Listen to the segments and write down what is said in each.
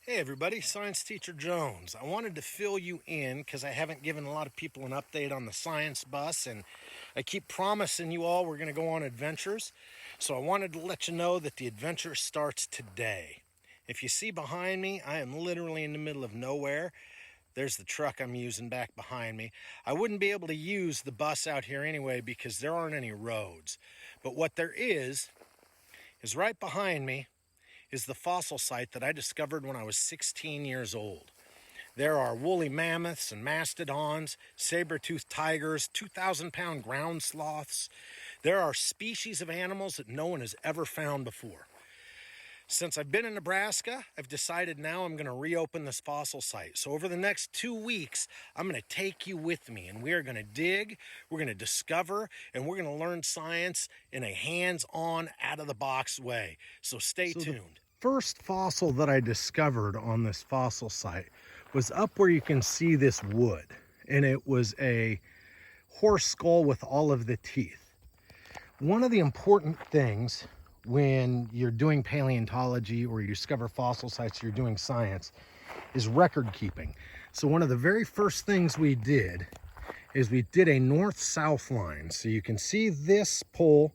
Hey everybody, Science Teacher Jones. I wanted to fill you in because I haven't given a lot of people an update on the science bus, and I keep promising you all we're going to go on adventures. So I wanted to let you know that the adventure starts today. If you see behind me, I am literally in the middle of nowhere. There's the truck I'm using back behind me. I wouldn't be able to use the bus out here anyway because there aren't any roads. But what there is right behind me is the fossil site that I discovered when I was 16 years old. There are woolly mammoths and mastodons, saber-toothed tigers, 2,000-pound ground sloths. There are species of animals that no one has ever found before. Since I've been in Nebraska, I've decided now I'm going to reopen this fossil site. So over the next 2 weeks, I'm going to take you with me, and we are going to dig, we're going to discover, and we're going to learn science in a hands-on, out-of-the-box way. So stay tuned. The first fossil that I discovered on this fossil site was up where you can see this wood, and it was a horse skull with all of the teeth. One of the important things when you're doing paleontology or you discover fossil sites, you're doing science, is record keeping. So one of the very first things we did is we did a north-south line. So you can see this pole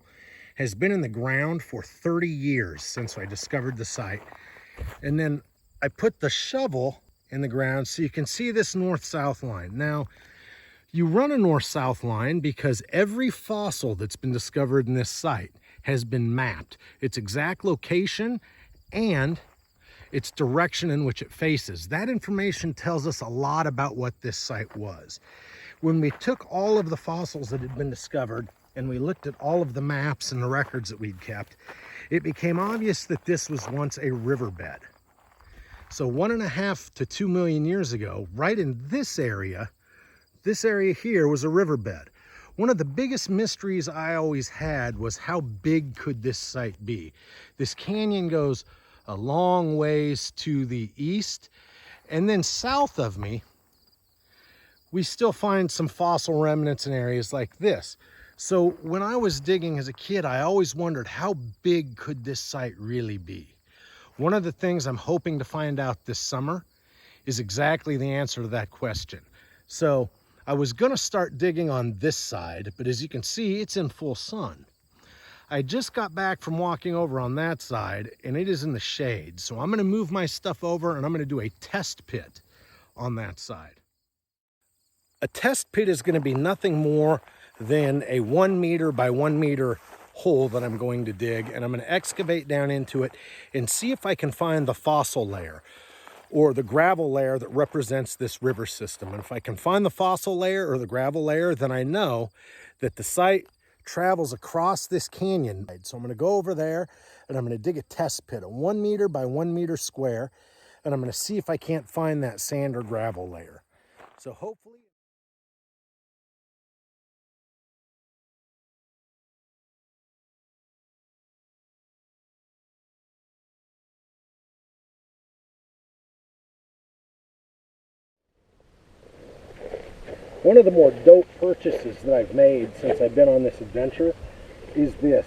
has been in the ground for 30 years since I discovered the site. And then I put the shovel in the ground so you can see this north-south line. Now, you run a north-south line because every fossil that's been discovered in this site has been mapped. Its exact location and its direction in which it faces. That information tells us a lot about what this site was. When we took all of the fossils that had been discovered and we looked at all of the maps and the records that we'd kept, it became obvious that this was once a riverbed. So 1.5 to 2 million years ago, right in this area here was a riverbed. One of the biggest mysteries I always had was how big could this site be? This canyon goes a long ways to the east, and then south of me, we still find some fossil remnants in areas like this. So when I was digging as a kid, I always wondered how big could this site really be? One of the things I'm hoping to find out this summer is exactly the answer to that question. So I was gonna start digging on this side, but as you can see, it's in full sun. I just got back from walking over on that side and it is in the shade. So I'm gonna move my stuff over and I'm gonna do a test pit on that side. A test pit is gonna be nothing more than a 1 meter by 1 meter hole that I'm going to dig, and I'm gonna excavate down into it and see if I can find the fossil layer, or the gravel layer that represents this river system. And if I can find the fossil layer or the gravel layer, then I know that the site travels across this canyon. So I'm gonna go over there and I'm gonna dig a test pit, a 1 meter by 1 meter square, and I'm gonna see if I can't find that sand or gravel layer. So hopefully, one of the more dope purchases that I've made since I've been on this adventure is this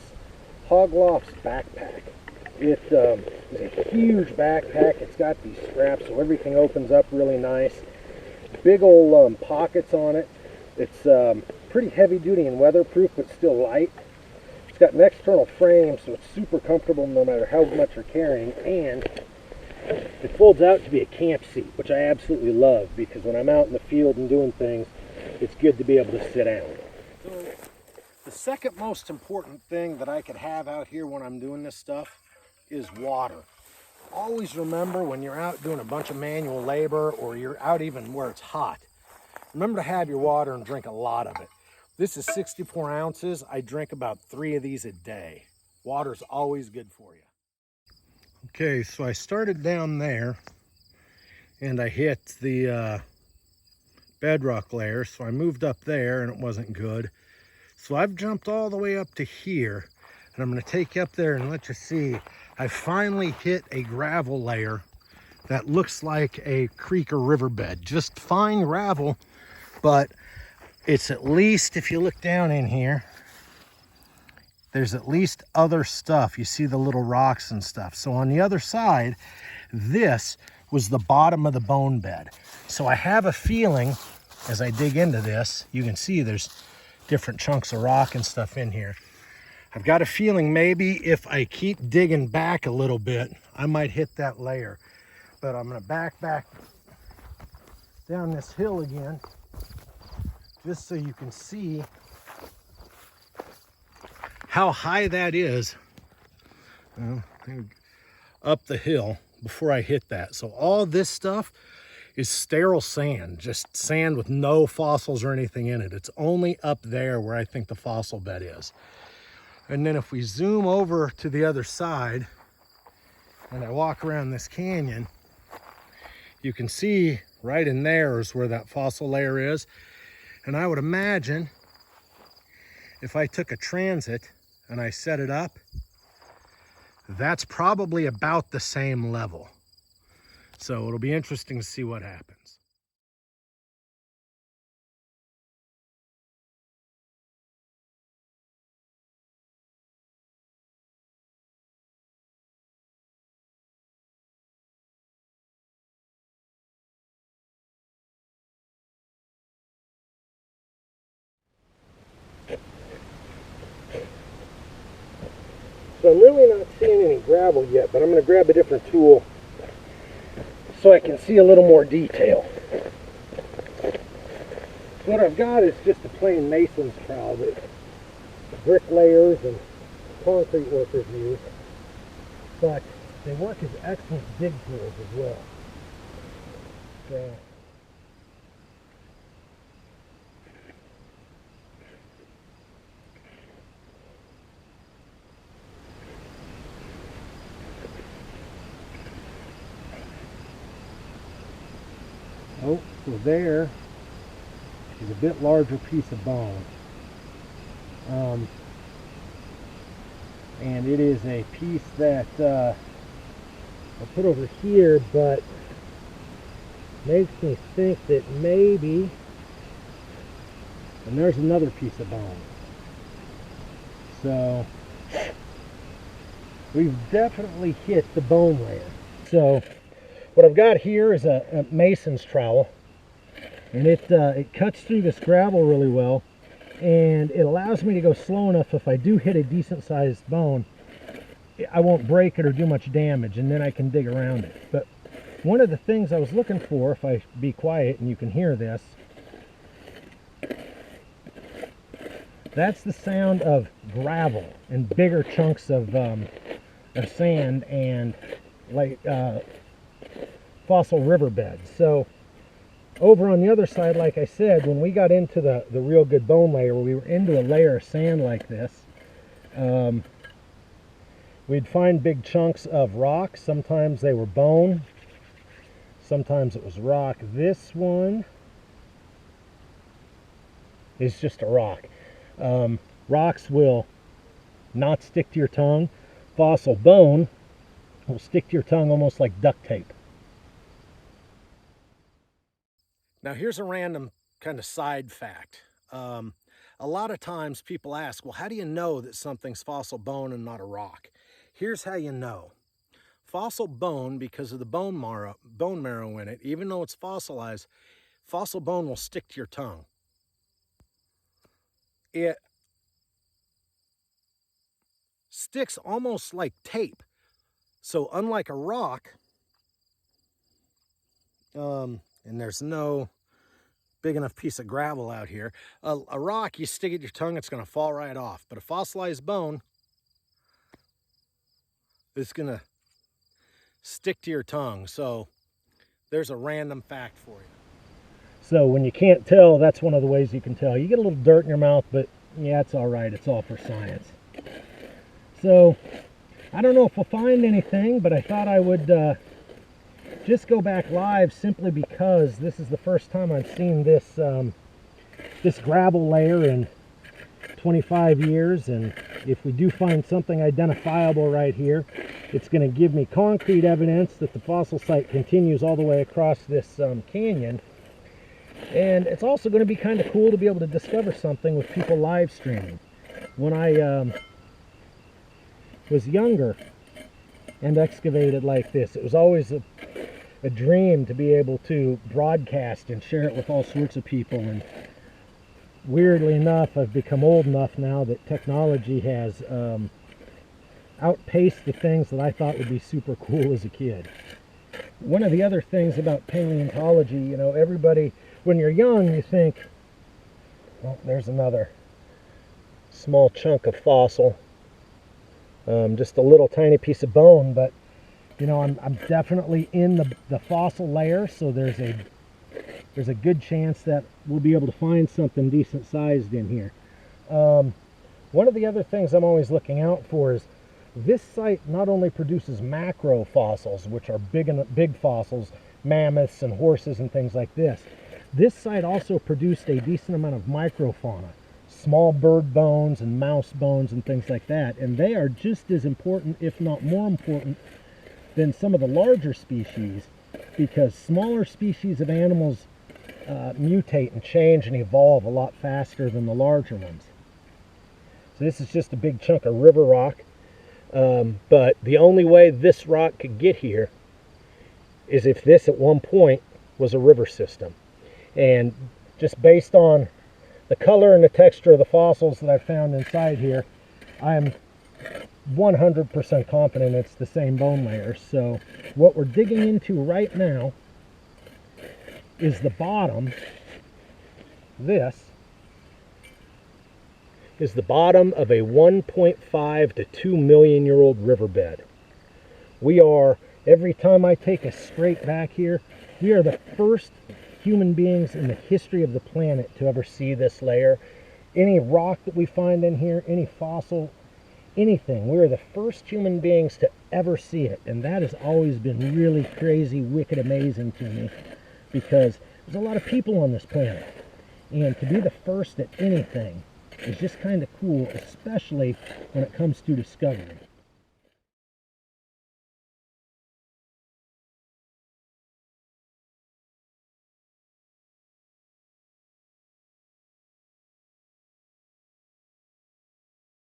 Hoglof's backpack. It is a huge backpack. It's got these straps so everything opens up really nice. Big old pockets on it. It's pretty heavy duty and weatherproof, but still light. It's got an external frame, so it's super comfortable no matter how much you're carrying, and it folds out to be a camp seat, which I absolutely love because when I'm out in the field and doing things, it's good to be able to sit down. So the second most important thing that I could have out here when I'm doing this stuff is water. Always remember when you're out doing a bunch of manual labor or you're out even where it's hot, remember to have your water and drink a lot of it. This is 64 ounces. I drink about 3 of these a day. Water's always good for you. Okay, so I started down there and I hit the bedrock layer, so I moved up there and it wasn't good. So I've jumped all the way up to here, and I'm going to take you up there and let you see I finally hit a gravel layer that looks like a creek or riverbed. Just fine gravel, but it's at least, if you look down in here, there's at least other stuff. You see the little rocks and stuff. So on the other side, this was the bottom of the bone bed. So I have a feeling, as I dig into this, you can see there's different chunks of rock and stuff in here. I've got a feeling maybe if I keep digging back a little bit, I might hit that layer. But I'm gonna back down this hill again, just so you can see how high that is up the hill before I hit that. So all this stuff is sterile sand, just sand with no fossils or anything in it. It's only up there where I think the fossil bed is. And then if we zoom over to the other side and I walk around this canyon, you can see right in there is where that fossil layer is. And I would imagine if I took a transit and I set it up, that's probably about the same level. So it'll be interesting to see what happens. So I'm really not seeing any gravel yet, but I'm going to grab a different tool so I can see a little more detail. So what I've got is just a plain mason's trowel that bricklayers and concrete workers use, but they work as excellent dig tools as well. So, so there is a bit larger piece of bone. And it is a piece that I'll put over here, but makes me think that maybe, and there's another piece of bone. So we've definitely hit the bone layer. So what I've got here is a mason's trowel, and it cuts through this gravel really well, and it allows me to go slow enough if I do hit a decent sized bone, I won't break it or do much damage, and then I can dig around it. But one of the things I was looking for, if I be quiet and you can hear this, that's the sound of gravel and bigger chunks of sand and like fossil riverbeds. So over on the other side, like I said, when we got into the real good bone layer, where we were into a layer of sand like this, we'd find big chunks of rock. Sometimes they were bone, sometimes it was rock. This one is just a rock. Rocks will not stick to your tongue. Fossil bone will stick to your tongue almost like duct tape. Now here's a random kind of side fact. A lot of times people ask, well, how do you know that something's fossil bone and not a rock? Here's how you know. Fossil bone, because of the bone marrow in it, even though it's fossilized, fossil bone will stick to your tongue. It sticks almost like tape. So unlike a rock, and there's no big enough piece of gravel out here, a rock, you stick it in your tongue, it's going to fall right off. But a fossilized bone is going to stick to your tongue. So there's a random fact for you. So when you can't tell, that's one of the ways you can tell. You get a little dirt in your mouth, but yeah, it's all right. It's all for science. So I don't know if we'll find anything, but I thought I would just go back live simply because this is the first time I've seen this this gravel layer in 25 years, and if we do find something identifiable right here, it's going to give me concrete evidence that the fossil site continues all the way across this canyon. And it's also going to be kind of cool to be able to discover something with people live streaming. When I was younger and excavated like this, it was always a dream to be able to broadcast and share it with all sorts of people. And weirdly enough, I've become old enough now that technology has outpaced the things that I thought would be super cool as a kid. One of the other things about paleontology, you know, everybody, when you're young, you think, well, there's another small chunk of fossil, just a little tiny piece of bone, but you know, I'm definitely in the fossil layer, so there's a good chance that we'll be able to find something decent sized in here. One of the other things I'm always looking out for is this site not only produces macro fossils, which are big fossils, mammoths and horses and things like this. This site also produced a decent amount of microfauna, small bird bones and mouse bones and things like that, and they are just as important, if not more important, than some of the larger species, because smaller species of animals mutate and change and evolve a lot faster than the larger ones. So this is just a big chunk of river rock, but the only way this rock could get here is if this at one point was a river system. And just based on the color and the texture of the fossils that I've found inside here, I am 100% confident it's the same bone layer. So what we're digging into right now is the bottom. This is the bottom of a 1.5 to 2 million year old riverbed. We are, every time I take a straight back here, we are the first human beings in the history of the planet to ever see this layer. Any rock that we find in here, any fossil, anything, we're the first human beings to ever see it. And that has always been really crazy, wicked amazing to me, because there's a lot of people on this planet. And to be the first at anything is just kind of cool, especially when it comes to discovery.